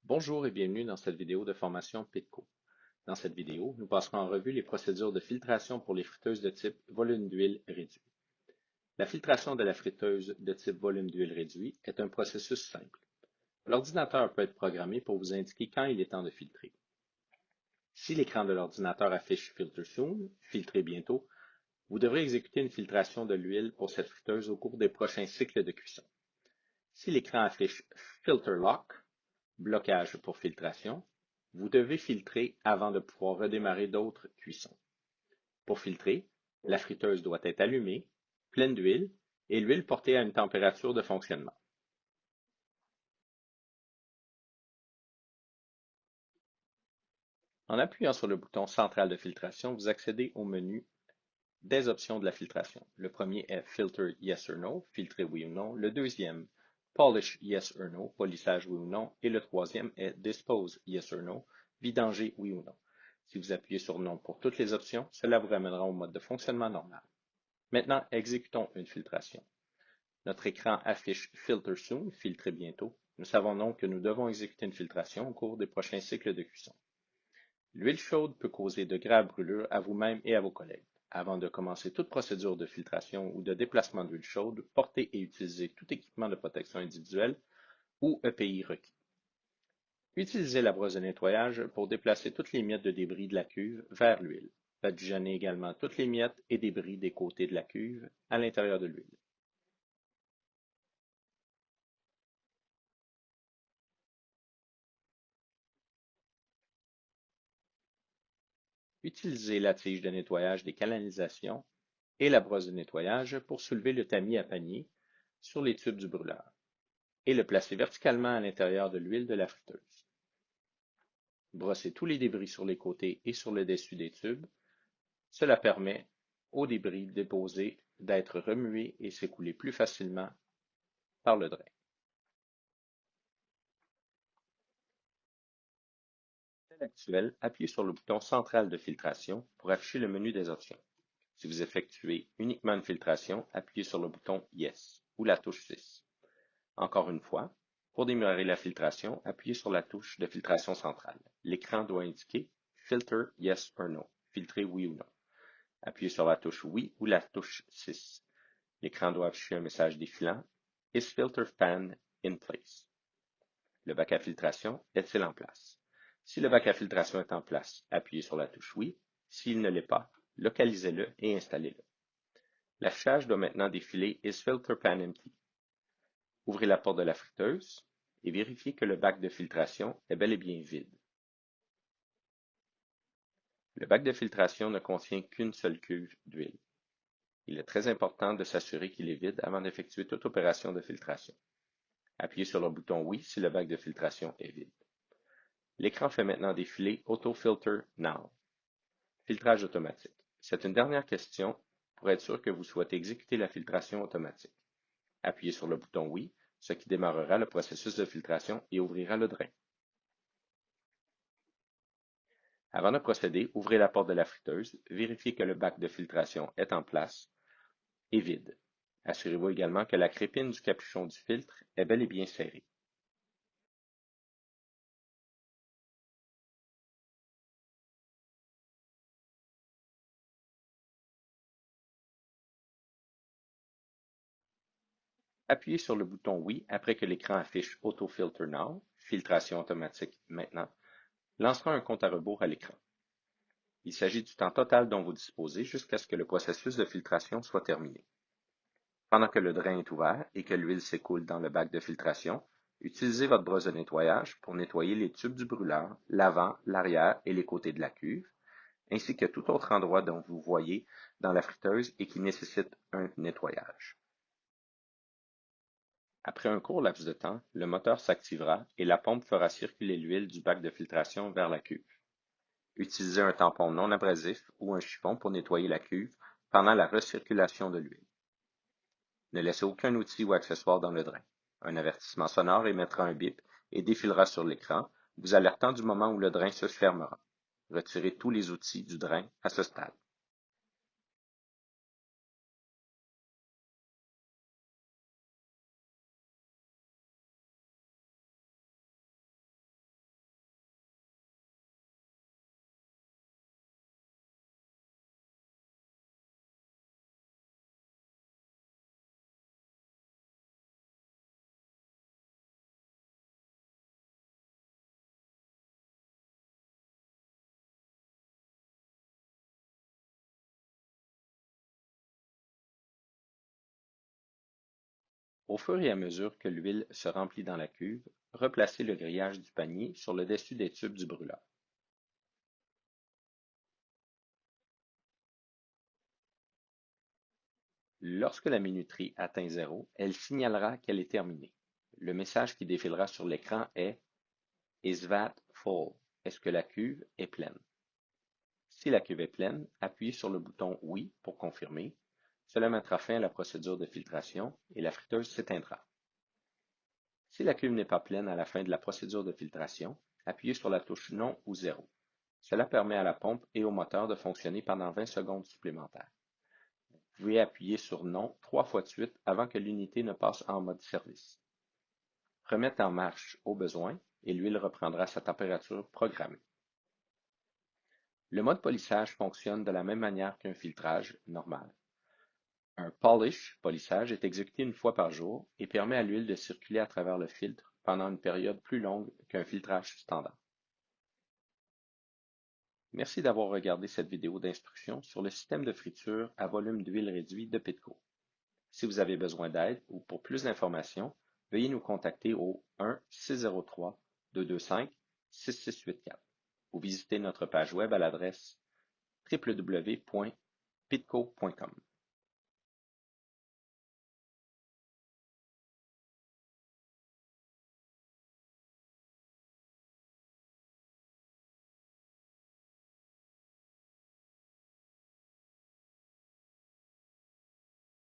Bonjour et bienvenue dans cette vidéo de formation PITCO. Dans cette vidéo, nous passerons en revue les procédures de filtration pour les friteuses de type volume d'huile réduit. La filtration de la friteuse de type volume d'huile réduit est un processus simple. L'ordinateur peut être programmé pour vous indiquer quand il est temps de filtrer. Si l'écran de l'ordinateur affiche Filter Soon, filtrer bientôt, vous devrez exécuter une filtration de l'huile pour cette friteuse au cours des prochains cycles de cuisson. Si l'écran affiche Filter Lock, blocage pour filtration, vous devez filtrer avant de pouvoir redémarrer d'autres cuissons. Pour filtrer, la friteuse doit être allumée, pleine d'huile et l'huile portée à une température de fonctionnement. En appuyant sur le bouton central de filtration, vous accédez au menu des options de la filtration. Le premier est Filter Yes or No, filtrer oui ou non. Le deuxième, Polish Yes or No, polissage oui ou non. Et le troisième est Dispose Yes or No, vidanger oui ou non. Si vous appuyez sur non pour toutes les options, cela vous ramènera au mode de fonctionnement normal. Maintenant, exécutons une filtration. Notre écran affiche Filter Soon, filtrer bientôt. Nous savons donc que nous devons exécuter une filtration au cours des prochains cycles de cuisson. L'huile chaude peut causer de graves brûlures à vous-même et à vos collègues. Avant de commencer toute procédure de filtration ou de déplacement d'huile chaude, portez et utilisez tout équipement de protection individuelle ou EPI requis. Utilisez la brosse de nettoyage pour déplacer toutes les miettes de débris de la cuve vers l'huile. Badigeonnez également toutes les miettes et débris des côtés de la cuve à l'intérieur de l'huile. Utilisez la tige de nettoyage des canalisations et la brosse de nettoyage pour soulever le tamis à panier sur les tubes du brûleur et le placer verticalement à l'intérieur de l'huile de la friteuse. Brossez tous les débris sur les côtés et sur le dessus des tubes. Cela permet aux débris déposés d'être remués et s'écouler plus facilement par le drain. À l'actuel, appuyez sur le bouton central de filtration pour afficher le menu des options. Si vous effectuez uniquement une filtration, appuyez sur le bouton Yes ou la touche 6. Encore une fois, pour démarrer la filtration, appuyez sur la touche de filtration centrale. L'écran doit indiquer Filter Yes or No, filtrer oui ou non. Appuyez sur la touche Oui ou la touche 6. L'écran doit afficher un message défilant Is Filter Fan in place? Le bac à filtration est-il en place? Si le bac à filtration est en place, appuyez sur la touche Oui. S'il ne l'est pas, localisez-le et installez-le. L'affichage doit maintenant défiler Is Filter Pan Empty? Ouvrez la porte de la friteuse et vérifiez que le bac de filtration est bel et bien vide. Le bac de filtration ne contient qu'une seule cuve d'huile. Il est très important de s'assurer qu'il est vide avant d'effectuer toute opération de filtration. Appuyez sur le bouton Oui si le bac de filtration est vide. L'écran fait maintenant défiler Auto Filter Now. Filtrage automatique. C'est une dernière question pour être sûr que vous souhaitez exécuter la filtration automatique. Appuyez sur le bouton Oui, ce qui démarrera le processus de filtration et ouvrira le drain. Avant de procéder, ouvrez la porte de la friteuse, vérifiez que le bac de filtration est en place et vide. Assurez-vous également que la crépine du capuchon du filtre est bel et bien serrée. Appuyez sur le bouton Oui après que l'écran affiche Auto Filter Now, filtration automatique maintenant, lancera un compte à rebours à l'écran. Il s'agit du temps total dont vous disposez jusqu'à ce que le processus de filtration soit terminé. Pendant que le drain est ouvert et que l'huile s'écoule dans le bac de filtration, utilisez votre brosse de nettoyage pour nettoyer les tubes du brûleur, l'avant, l'arrière et les côtés de la cuve, ainsi que tout autre endroit dont vous voyez dans la friteuse et qui nécessite un nettoyage. Après un court laps de temps, le moteur s'activera et la pompe fera circuler l'huile du bac de filtration vers la cuve. Utilisez un tampon non abrasif ou un chiffon pour nettoyer la cuve pendant la recirculation de l'huile. Ne laissez aucun outil ou accessoire dans le drain. Un avertissement sonore émettra un bip et défilera sur l'écran, vous alertant du moment où le drain se fermera. Retirez tous les outils du drain à ce stade. Au fur et à mesure que l'huile se remplit dans la cuve, replacez le grillage du panier sur le dessus des tubes du brûleur. Lorsque la minuterie atteint zéro, elle signalera qu'elle est terminée. Le message qui défilera sur l'écran est Is that full? Est-ce que la cuve est pleine? Si la cuve est pleine, appuyez sur le bouton Oui pour confirmer. Cela mettra fin à la procédure de filtration et la friteuse s'éteindra. Si la cuve n'est pas pleine à la fin de la procédure de filtration, appuyez sur la touche Non ou Zéro. Cela permet à la pompe et au moteur de fonctionner pendant 20 secondes supplémentaires. Vous pouvez appuyer sur Non 3 fois de suite avant que l'unité ne passe en mode service. Remettez en marche au besoin et l'huile reprendra sa température programmée. Le mode polissage fonctionne de la même manière qu'un filtrage normal. Un polish, polissage, est exécuté une fois par jour et permet à l'huile de circuler à travers le filtre pendant une période plus longue qu'un filtrage standard. Merci d'avoir regardé cette vidéo d'instruction sur le système de friture à volume d'huile réduit de Pitco. Si vous avez besoin d'aide ou pour plus d'informations, veuillez nous contacter au 1-603-225-6684 ou visiter notre page web à l'adresse www.pitco.com.